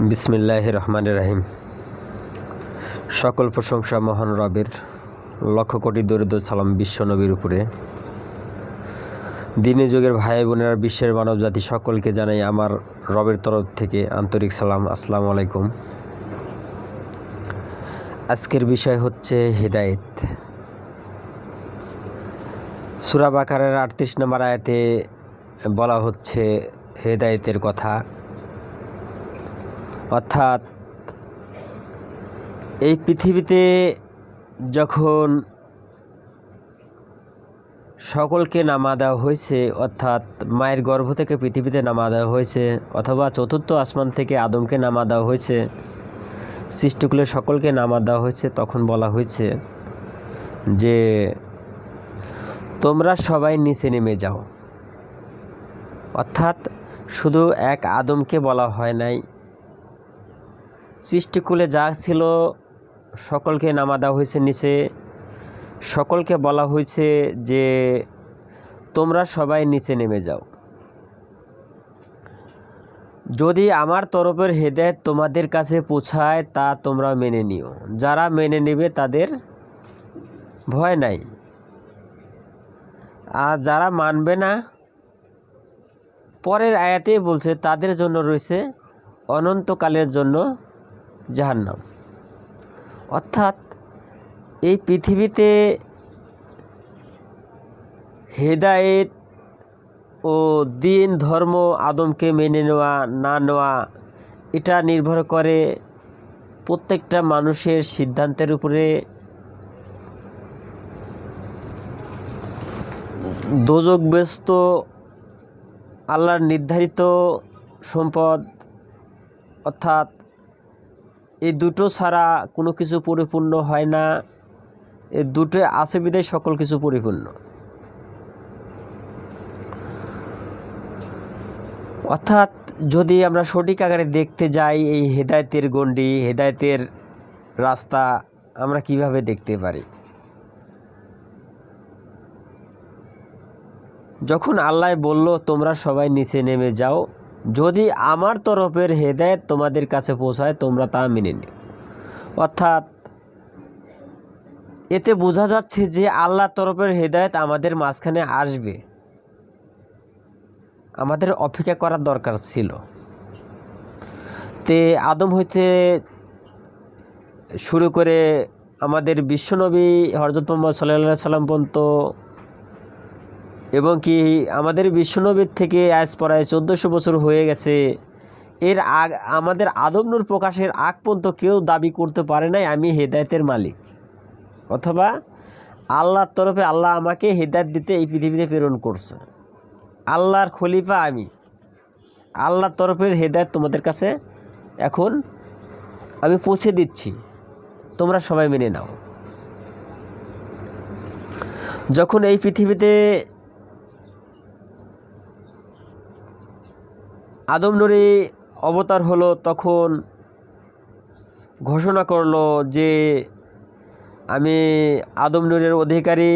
বিসমিল্লাহির রহমানির রহিম। সকল প্রশংসা মহান রবের, লক্ষ কোটি দরিদ্র সালাম বিশ্ব নবীর উপরে। দিনে যুগের ভাই বোনেরা, বিশ্বের মানব জাতি সকলকে জানাই আমার রবের তরফ থেকে আন্তরিক সালাম। আসসালামু আলাইকুম। আজকের বিষয় হচ্ছে হিদায়েত। সূরা বাকারার ৩৮ নম্বর আয়াতে বলা হচ্ছে হিদায়েতের কথা, অর্থাৎ এই পৃথিবীতে যখন সকলকে নামা দেওয়া হয়েছে, অর্থাৎ মায়ের গর্ভ থেকে পৃথিবীতে নামা দেওয়া হয়েছে, অথবা চতুর্থ আসমান থেকে আদমকে নামা দেওয়া হয়েছে, সৃষ্টিকুলের সকলকে নামা দেওয়া হয়েছে, তখন বলা হয়েছে যে তোমরা সবাই নিচে নেমে যাও। অর্থাৎ শুধু এক আদমকে বলা হয় নাই, সৃষ্টিকুলে যা ছিল সকলকে নামা দেওয়া হয়েছে নিচে। সকলকে বলা হয়েছে যে তোমরা সবাই নিচে নেমে যাও। যদি আমার তরফের হেদায়েত তোমাদের কাছে পৌঁছায় তা তোমরা মেনে নিও। যারা মেনে নেবে তাদের ভয় নাই, আর যারা মানবে না, পরের আয়াতেই বলছে তাদের জন্য রয়েছে অনন্তকালের জন্য জাহান্নাম। অর্থাৎ এই পৃথিবীতে হেদায়েত ও দিন ধর্ম আদমকে মেনে নেওয়া না নেওয়া, এটা নির্ভর করে প্রত্যেকটা মানুষের সিদ্ধান্তের উপরে। দোজখগ্রস্ত আল্লাহর নির্ধারিত সম্পদ, অর্থাৎ এই দুটো ছাড়া কোনো কিছু পরিপূর্ণ হয় না। এই দুটো আছে বিধায় সকল কিছু পরিপূর্ণ। অর্থাৎ যদি আমরা সঠিক আকারে দেখতে যাই, এই হেদায়েতের গণ্ডি, হেদায়েতের রাস্তা আমরা কিভাবে দেখতে পারি? যখন আল্লাহ বলল তোমরা সবাই নিচে নেমে যাও, যদি আমার তরফের হেদায়েত তোমাদের কাছে পৌঁছায় তোমরা তা মেনে নিও। অর্থাৎ এতে বোঝা যাচ্ছে যে আল্লাহর তরফের হেদায়েত আমাদের মাঝখানে আসবে, আমাদের অপেক্ষা করার দরকার ছিল। তে আদম হইতে শুরু করে আমাদের বিশ্বনবী হযরত মুহাম্মদ সাল্লাল্লাহু আলাইহি সাল্লাম পর্যন্ত, এবং কি আমাদের বিশ্বনবীর থেকে আজ প্রায় 1400 বছর হয়ে গেছে, এর আমাদের আদম নূর প্রকাশের আগ পর্যন্ত কেউ দাবি করতে পারে নাই আমি হেদায়েতের মালিক, অথবা আল্লাহর তরফে আল্লাহ আমাকে হেদায়েত দিতে এই পৃথিবীতে প্রেরণ করছে, আল্লাহর খলিফা আমি, আল্লাহর তরফের হেদায়েত তোমাদের কাছে এখন আমি পৌঁছে দিচ্ছি, তোমরা সবাই মেনে নাও। যখন এই পৃথিবীতে আদম নূরে অবতার হলো, তখন ঘোষণা করলো যে আমি আদম নূরের অধিকারী,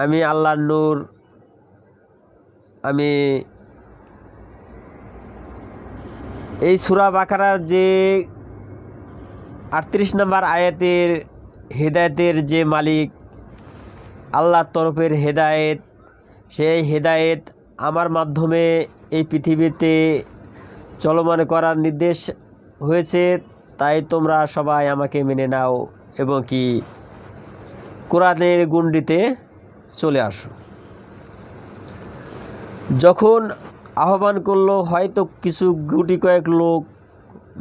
আমি আল্লাহর নূর, আমি এই সূরা বাকারার যে ৩৮ নম্বর আয়াতের হেদায়েতের যে মালিক, আল্লাহর তরফের হেদায়েত, সেই হেদায়েত আমার মাধ্যমে এই পৃথিবীতে চলমান করার নির্দেশ হয়েছে। তাই তোমরা সবাই আমাকে মেনে নাও এবং কি কোরআনের গণ্ডিতে চলে আসো। যখন আহ্বান করলো, হয়তো কিছু গুটি কয়েক লোক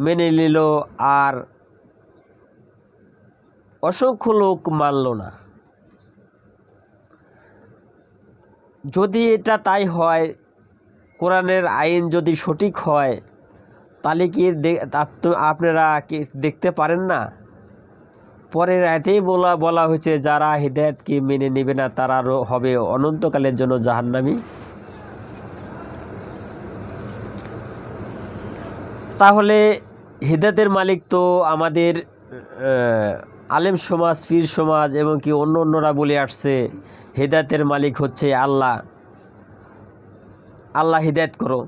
মেনে নিল, আর অসংখ্য লোক মানল না। যদি এটা তাই হয়, কোরআনের আইন যদি সঠিক হয়, তাহলে কি আপনারা কি দেখতে পারেন না? পরের আয়াতেই বলা হয়েছে যারা হিদায়াতকে মেনে নেবে না তারা হবে অনন্তকালের জন্য জাহান্নামী। তাহলে হিদায়াতের মালিক তো আমাদের আলেম সমাজ, পীর সমাজ এবং কি অন্যরা বলে আসছে হিদায়াতের মালিক হচ্ছে আল্লাহ, আল্লাহ হিদায়াত করো।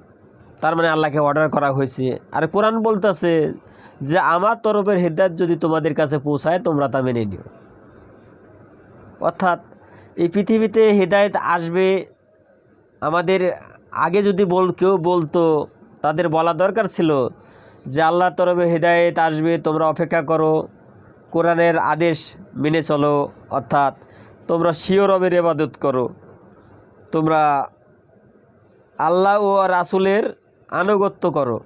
তার মানে আল্লাহকে অর্ডার করা হয়েছে। আর কোরআন বলতেছে যে আমার তরফের হেদায়েত যদি তোমাদের কাছে পৌঁছায় তোমরা তা মেনে নিও। অর্থাৎ এই পৃথিবীতে হেদায়েত আসবে, আমাদের আগে যদি কেউ বলতো, তাদের বলা দরকার ছিল যে আল্লাহর তরফে হেদায়েত আসবে, তোমরা অপেক্ষা করো, কোরআনের আদেশ মেনে চলো, অর্থাৎ তোমরা স্বীয় রবের ইবাদত করো, তোমরা আল্লাহ ও রাসূলের আনুগত্য করো,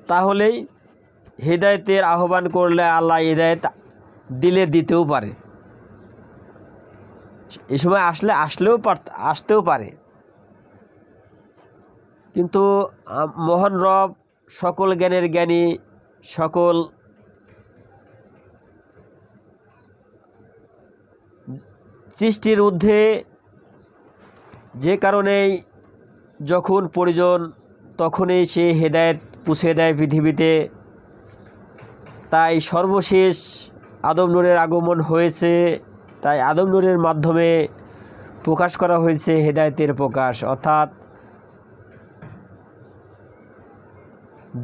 তাহলেই হেদায়েতের আহ্বান করলে আল্লাহ হেদায়েত দিতেও পারে। এই সময় আসতেও পারে, কিন্তু মহান রব সকল জ্ঞানের জ্ঞানী, সকল সৃষ্টির ঊর্ধ্বে, যে কারণেই যখন প্রয়োজন তখনই সে হেদায়েত পৌঁছে দেয় পৃথিবীতে। তাই সর্বশেষ আদম নূরের আগমন হয়েছে, তাই আদম নূরের মাধ্যমে প্রকাশ করা হয়েছে হেদায়েতের প্রকাশ। অর্থাৎ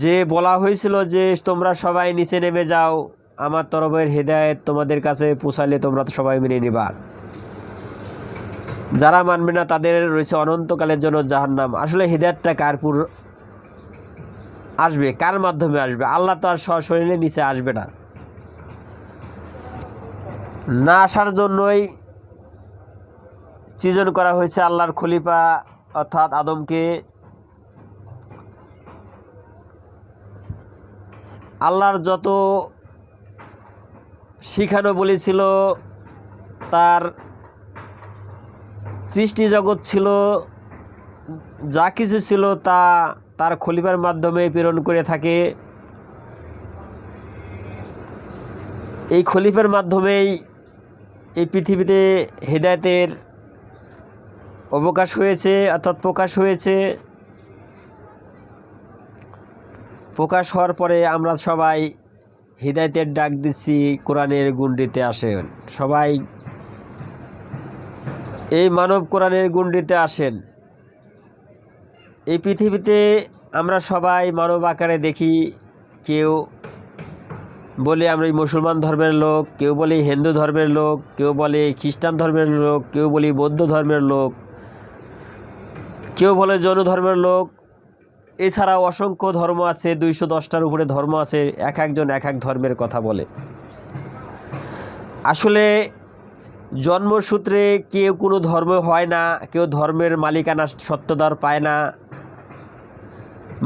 যে বলা হয়েছিল যে তোমরা সবাই নিচে নেমে যাও, আমার তরফের হেদায়েত তোমাদের কাছে পৌঁছালে তোমরা তো সবাই মেনে নিবা, যারা মানবে না তাদের রয়েছে অনন্তকালের জন্য জাহান্নাম। আসলে হেদায়েতটা আসবে, কার মাধ্যমে আসবে? আল্লাহ তো আর সশরীরে নিচে আসবে না, না আসার জন্যই সৃজন করা হয়েছে আল্লাহর খলিফা অর্থাৎ আদমকে। আল্লাহর যত শিখানো বলেছিল, তার সৃষ্টি জগৎ ছিল, যা কিছু ছিল তা তার খলিফার মাধ্যমে প্রেরণ করে থাকে। এই খলিফার মাধ্যমেই এই পৃথিবীতে হেদায়েতের অবকাশ হয়েছে, অর্থাৎ প্রকাশ হয়েছে। প্রকাশ হওয়ার পরে আমরা সবাই হেদায়েতের ডাক দিচ্ছি, কোরআনের গুণটিতে আসেন সবাই, এই মানব কোরআনের গুণটিতে আসেন। এই পৃথিবীতে আমরা সবাই মানব আকারে দেখি, কেউ বলে আমরা মুসলমান ধর্মের লোক, কেউ বলে হিন্দু ধর্মের লোক, কেউ বলে খ্রিস্টান ধর্মের লোক, কেউ বলে বৌদ্ধ ধর্মের লোক, কেউ বলে জৈন ধর্মের লোক। এছাড়াও অসংখ্য ধর্ম আছে, 210টার উপরে ধর্ম আছে, একজন এক এক ধর্মের কথা বলে। আসলে জন্মসূত্রে কেউ কোনো ধর্ম হয় না, কেউ ধর্মের মালিকানা সত্যদার পায় না।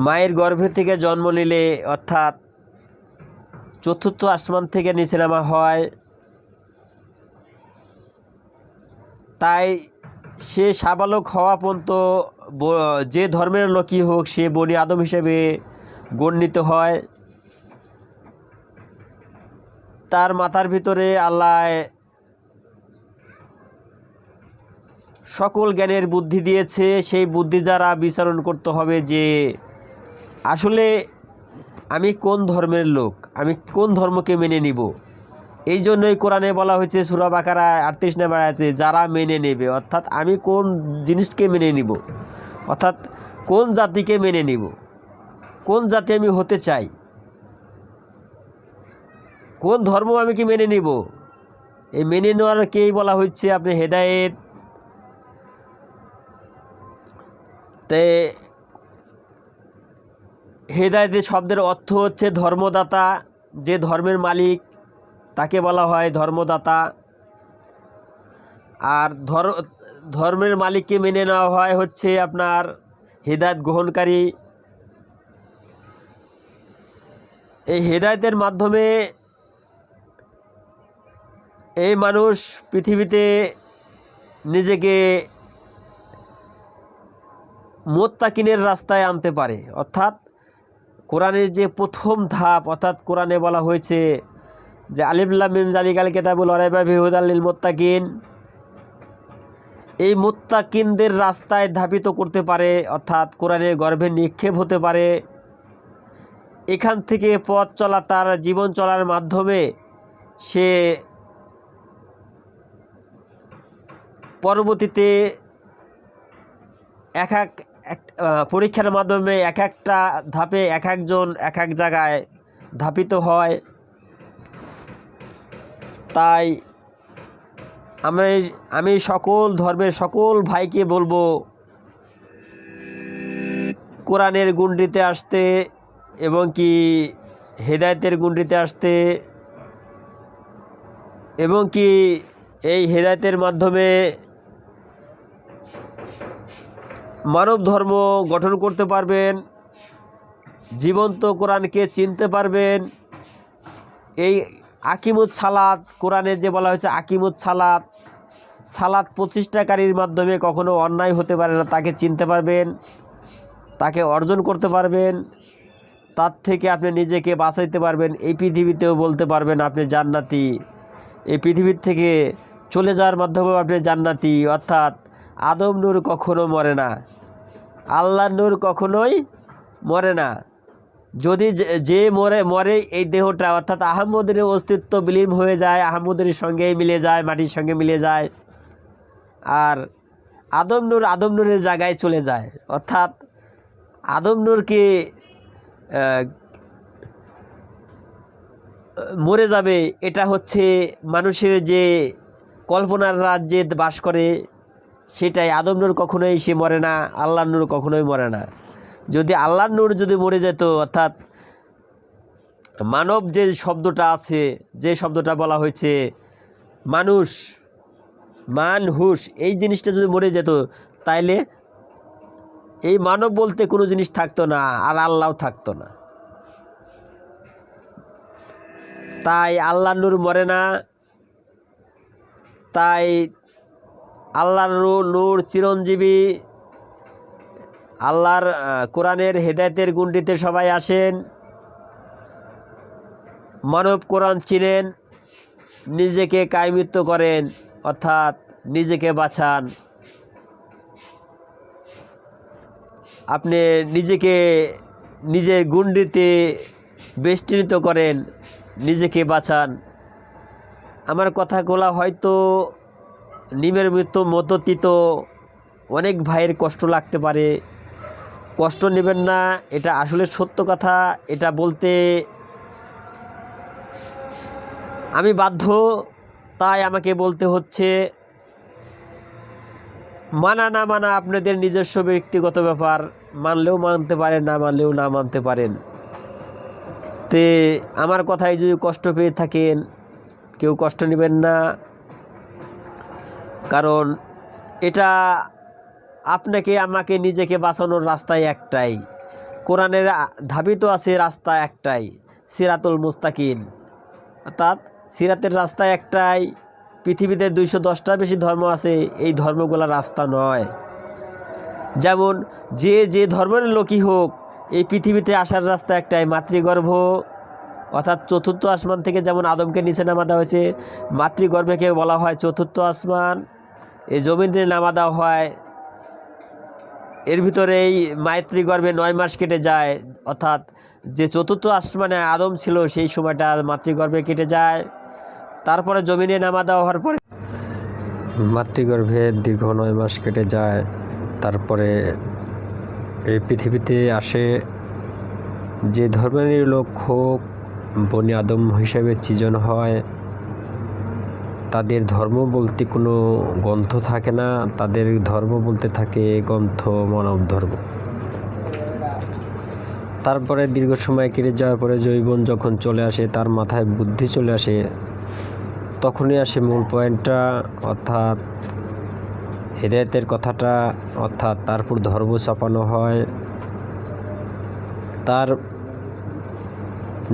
মায়ের গর্ভে থেকে জন্ম নিলে, অর্থাৎ চতুর্থ আসমান থেকে নিচে নামা হয়, তাই সে সাবালক হওয়া পর্যন্ত যে ধর্মের লোকই হোক সে বনি আদম হিসেবে গণ্যিত হয়। তার মাথার ভিতরে আল্লাহ সকল জ্ঞানের বুদ্ধি দিয়েছে, সেই বুদ্ধি দ্বারা বিচারণ করতে হবে যে আসলে আমি কোন ধর্মের লোক, আমি কোন ধর্মকে মেনে নিব। এই জন্যই কোরআনে বলা হয়েছে সূরা বাকারা 38 নম্বর আয়াতে, যারা মেনে নেবে, অর্থাৎ আমি কোন জিনিসকে মেনে নিব, অর্থাৎ কোন জাতিকে মেনে নিব, কোন জাতি আমি হতে চাই, কোন ধর্ম আমি কি মেনে নিব। এই মেনে নেওয়ার কেই বলা হচ্ছে আপনি হেদায়েত। তে হেদায়েতের শব্দের অর্থ হচ্ছে ধর্মদাতা, যে ধর্মের মালিক তাকে বলা হয় ধর্মদাতা। আর ধর্মের মালিককে মেনে নেওয়া হয় হচ্ছে আপনার হেদায়েত গ্রহণকারী। এই হেদায়েতের মাধ্যমে এই মানুষ পৃথিবীতে নিজেকে মুত্তাকিনের রাস্তায় আনতে পারে। অর্থাৎ কোরআনের যে প্রথম ধাপ, অর্থাৎ কোরআনে বলা হয়েছে যে আলিফ লাম মিম যালিকাল কিতাবুল লা রাইবা ফিহি হুদাল লিল মুত্তাকিন, এই মুত্তাকিনদের রাস্তায় ধাবিত করতে পারে, অর্থাৎ কোরআনের গর্ভে নিক্ষেপ হতে পারে। এখান থেকে পথ চলা, তার জীবন চলার মাধ্যমে সে পরবর্তীতে পরীক্ষার মাধ্যমে এক একটা ধাপে এক একজন এক এক জায়গায় ধাপিত হয়। তাই আমি সকল ধর্মের সকল ভাইকে বলবো কোরআনের গুণটিতে আসতে এবং কি হেদায়েতের গুণটিতে আসতে, এবং কি এই হেদায়েতের মাধ্যমে মানব ধর্ম গঠন করতে পারবেন, জীবন্ত কোরআনকে চিনতে পারবেন। এই আকিমুত সালাত, কোরআনে যে বলা হয়েছে আকিমুত সালাত, সালাত প্রতিষ্ঠাকারীর মাধ্যমে কখনো অন্যায় হতে পারে না, তাকে চিনতে পারবেন, তাকে অর্জন করতে পারবেন, তার থেকে আপনি নিজেকে বাঁচাইতে পারবেন। এই পৃথিবীতেও বলতে পারবেন আপনি জান্নাতি, এই পৃথিবীর থেকে চলে যাওয়ার মাধ্যমেও আপনি জান্নাতি। অর্থাৎ আদম নূর কখনো মরে না, আল্লাহর নূর কখনোই মরে না। যদি যে মরে এই দেহটা, অর্থাৎ আহমদের অস্তিত্ব বিলীন হয়ে যায়, আহমদের সঙ্গেই মিলে যায়, মাটির সঙ্গে মিলে যায়, আর আদম নূরের জায়গায় চলে যায়। অর্থাৎ আদম নূরকে মরে যাবে, এটা হচ্ছে মানুষের যে কল্পনার রাজ্যে বাস করে সেটাই। আদম নূর কখনোই সে মরে না, আল্লাহর নূর কখনোই মরে না। যদি আল্লাহর নূর যদি মরে যেত, অর্থাৎ মানব যে শব্দটা আছে, যে শব্দটা বলা হয়েছে মানুষ, মানহুস, এই জিনিসটা যদি মরে যেত, তাইলে এই মানব বলতে কোনো জিনিস থাকতো না, আর আল্লাহও থাকতো না। তাই আল্লাহর নূর মরে না, তাই আল্লাহর নূর চিরঞ্জীবী। আল্লাহর কোরআনের হেদায়েতের গুণটিতে সবাই আসেন, মানব কোরআন চিনেন, নিজেকে কায়মিত্ব করেন, অর্থাৎ নিজেকে বাঁচান। আপনি নিজেকে নিজের গুণটিতে বেষ্টিত করেন, নিজেকে বাঁচান। আমার কথাগুলো হয়তো নিমের মতো তিতো, অনেক ভাইয়ের কষ্ট লাগতে পারে, কষ্ট নেবেন না, এটা আসলে সত্য কথা। এটা বলতে আমি বাধ্য, তাই আমাকে বলতে হচ্ছে। মানা না মানা আপনাদের নিজস্ব ব্যক্তিগত ব্যাপার, মানলেও মানতে পারেন, না মানলেও না মানতে পারেন। তে আমার কথায় যদি কষ্ট পেয়ে থাকেন, কেউ কষ্ট নেবেন না, কারণ এটা আপনাকে আমাকে নিজেকে বাঁচানোর রাস্তায় একটাই, কোরআনের ধাবিত আছে রাস্তা একটাই, সিরাতুল মুস্তাকিম, অর্থাৎ সিরাতের রাস্তা একটাই। পৃথিবীতে 210টার বেশি ধর্ম আছে, এই ধর্মগুলোর রাস্তা নয়। যেমন যে ধর্মের লোকই হোক, এই পৃথিবীতে আসার রাস্তা একটাই, মাতৃগর্ভ, অর্থাৎ চতুর্থ আসমান থেকে যেমন আদমকে নিচে নামা দেওয়া হয়েছে, মাতৃগর্ভকে বলা হয় চতুর্থ আসমান, এই জমিনে নামা দেওয়া হয়। এর ভিতরেই মাতৃগর্ভে 9 মাস কেটে যায়, অর্থাৎ যে চতুর্থ আসমানে আদম ছিল সেই সময়টা মাতৃগর্ভে কেটে যায়। তারপরে জমিনে নামা দেওয়া হওয়ার পরে মাতৃগর্ভে দীর্ঘ 9 মাস কেটে যায়, তারপরে এই পৃথিবীতে আসে। যে ধর্মের লোক হোক, বনি আদম হিসেবে সৃজন হয়, তাদের ধর্ম বলতে কোনো গ্রন্থ থাকে না, তাদের ধর্ম বলতে থাকে গ্রন্থ মানব ধর্ম। তারপরে দীর্ঘ সময় কেটে যাওয়ার পরে জৈবন যখন চলে আসে, তার মাথায় বুদ্ধি চলে আসে, তখনই আসে মূল পয়েন্টটা, অর্থাৎ হেদায়েতের কথাটা, অর্থাৎ তারপর ধর্ম চাপানো হয়। তার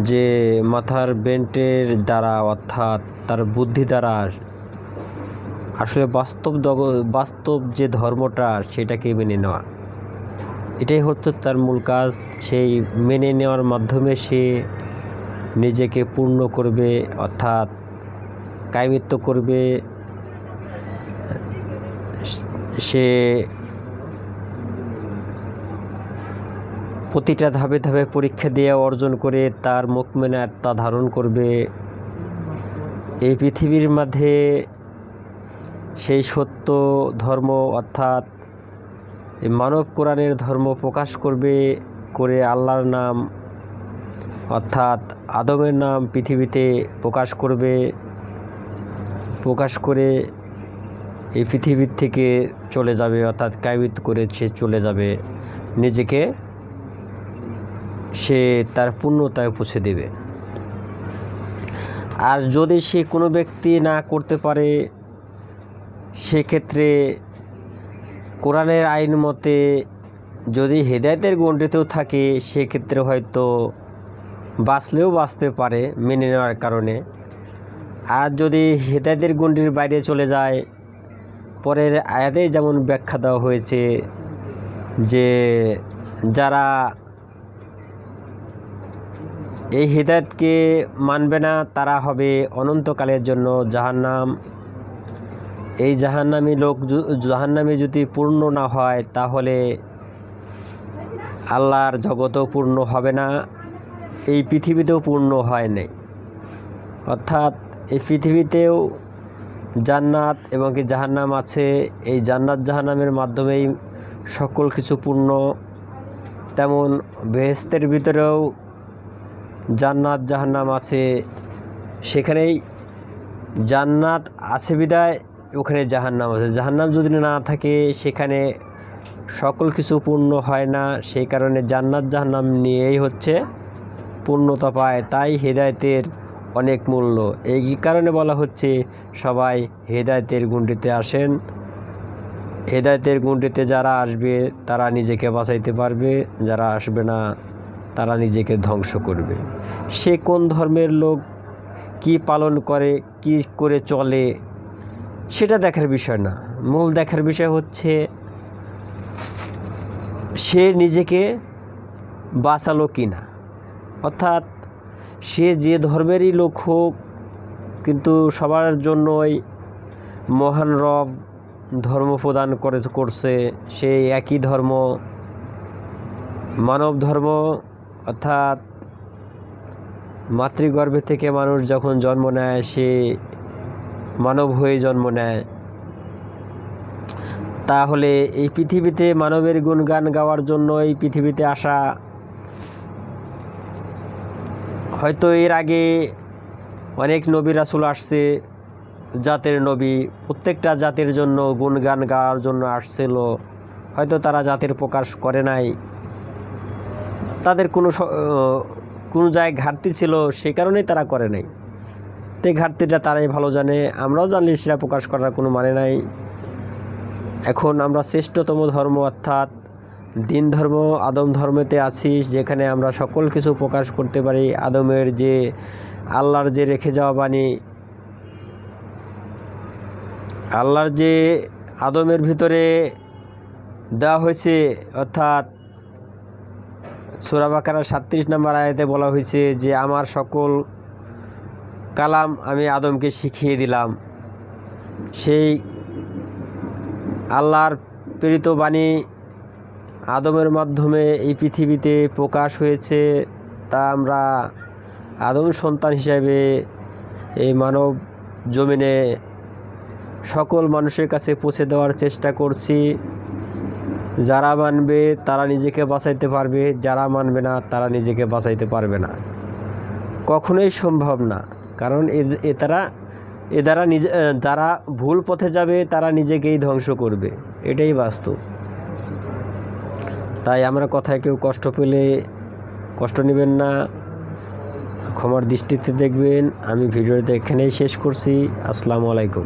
যে মাথার বেন্টের দ্বারা, অর্থাৎ তার বুদ্ধি দ্বারা আসলে বাস্তব যে ধর্মটা সেটাকে মেনে নেওয়া, এটাই হচ্ছে তার মূল কাজ। সেই মেনে নেওয়ার মাধ্যমে সে নিজেকে পূর্ণ করবে, অর্থাৎ কায়মিত্ব করবে। সে প্রতিটা ধাপে ধাপে পরীক্ষা দিয়ে অর্জন করে তার মুকমিনা আত্মা ধারণ করবে। এই পৃথিবীর মাঝে সেই সত্য ধর্ম, অর্থাৎ এই মানব কোরআনের ধর্ম প্রকাশ করবে, করে আল্লাহর নাম অর্থাৎ আদমের নাম পৃথিবীতে প্রকাশ করবে, প্রকাশ করে এই পৃথিবীর থেকে চলে যাবে, অর্থাৎ কায়বিত করে সে চলে যাবে, নিজেকে সে তার পূর্ণতায় পৌঁছে দেবে। আর যদি সে কোনো ব্যক্তি না করতে পারে, সেক্ষেত্রে কোরআনের আইন মতে যদি হেদায়েতের গণ্ডিতেও থাকে, সেক্ষেত্রে হয়তো বাঁচলেও বাঁচতে পারে মেনে নেওয়ার কারণে। আর যদি হেদায়েতের গণ্ডির বাইরে চলে যায়, পরের আয়াতে যেমন ব্যাখ্যা দেওয়া হয়েছে যে যারা এই হেদায়েতকে মানবে না তারা হবে অনন্তকালের জন্য জাহান্নাম। এই জাহান্নামী যদি পূর্ণ না হয়, তাহলে আল্লাহর জগতও পূর্ণ হবে না, এই পৃথিবীতেও পূর্ণ হয় নাই। অর্থাৎ এই পৃথিবীতেও জান্নাত এবং কি জাহান্নাম আছে, এই জান্নাত জাহান্নামের মাধ্যমেই সকল কিছু পূর্ণ। তেমন বেহেশতের ভিতরেও জান্নাত জাহান্নাম আছে, সেখানেই জান্নাত আছে বিদায় ওখানে জাহান্নাম আছে। জাহান্নাম যদি না থাকে, সেখানে সকল কিছু পূর্ণ হয় না, সেই কারণে জান্নাত জাহান্নাম নিয়েই হচ্ছে পূর্ণতা পায়। তাই হেদায়েতের অনেক মূল্য। এই কারণে বলা হচ্ছে সবাই হেদায়েতের গণ্ডিতে আসেন। হেদায়েতের গণ্ডিতে যারা আসবে তারা নিজেকে বাঁচাইতে পারবে, যারা আসবে না তারা নিজেকে ধ্বংস করবে। সে কোন ধর্মের লোক, কি পালন করে, কি করে চলে, সেটা দেখার বিষয় না। মূল দেখার বিষয় হচ্ছে সে নিজেকে বাঁচালো কি না। অর্থাৎ সে যে ধর্মেরই লোক হোক, কিন্তু সবার জন্যই মহান রব ধর্ম প্রদান করছে সেই একই ধর্ম, মানব ধর্ম। অর্থাৎ মাতৃগর্ভে থেকে মানুষ যখন জন্ম নেয়, সে মানব হয়ে জন্ম নেয়। তাহলে এই পৃথিবীতে মানবের গুণগান গাওয়ার জন্য এই পৃথিবীতে আসা। হয়তো এর আগে অনেক নবী রাসূল আসছে, জাতের নবী, প্রত্যেকটা জাতির জন্য গুণগান গাওয়ার জন্য আসছিল। হয়তো তারা জাতির প্রকাশ করে নাই, তাদের কোনো জায়গায় ঘাটতি ছিল, সে কারণেই তারা করে নাই। তো এই ঘাটতিটা তারাই ভালো জানে, আমরাও জানলে সেটা প্রকাশ করার কোনো মানে নাই। এখন আমরা শ্রেষ্ঠতম ধর্ম অর্থাৎ দিন ধর্ম আদম ধর্মেতে আছি, যেখানে আমরা সকল কিছু প্রকাশ করতে পারি। আদমের যে আল্লাহর যে রেখে যাওয়া বাণী, আল্লাহর যে আদমের ভিতরে দেওয়া হয়েছে, অর্থাৎ সূরা বাকারার 37 নম্বর আয়াতে বলা হয়েছে যে আমার সকল কালাম আমি আদমকে শিখিয়ে দিলাম। সেই আল্লাহর প্রেরিত বাণী আদমের মাধ্যমে এই পৃথিবীতে প্রকাশ হয়েছে। তা আমরা আদম সন্তান হিসাবে এই মানব জমিনে সকল মানুষের কাছে পৌঁছে দেওয়ার চেষ্টা করছি। যারা মানবে তারা নিজেকে বাঁচাইতে পারবে, যারা মানবে না তারা নিজেকে বাঁচাইতে পারবে না, কখনোই সম্ভব না। কারণ যারা ভুল পথে যাবে তারা নিজেকেই ধ্বংস করবে, এটাই বাস্তব। তাই আমরা কথায় কেউ কষ্ট পেলে কষ্ট নেবেন না, ক্ষমার দৃষ্টিতে দেখবেন। আমি ভিডিওটা এখানেই শেষ করছি। আসসালামু আলাইকুম।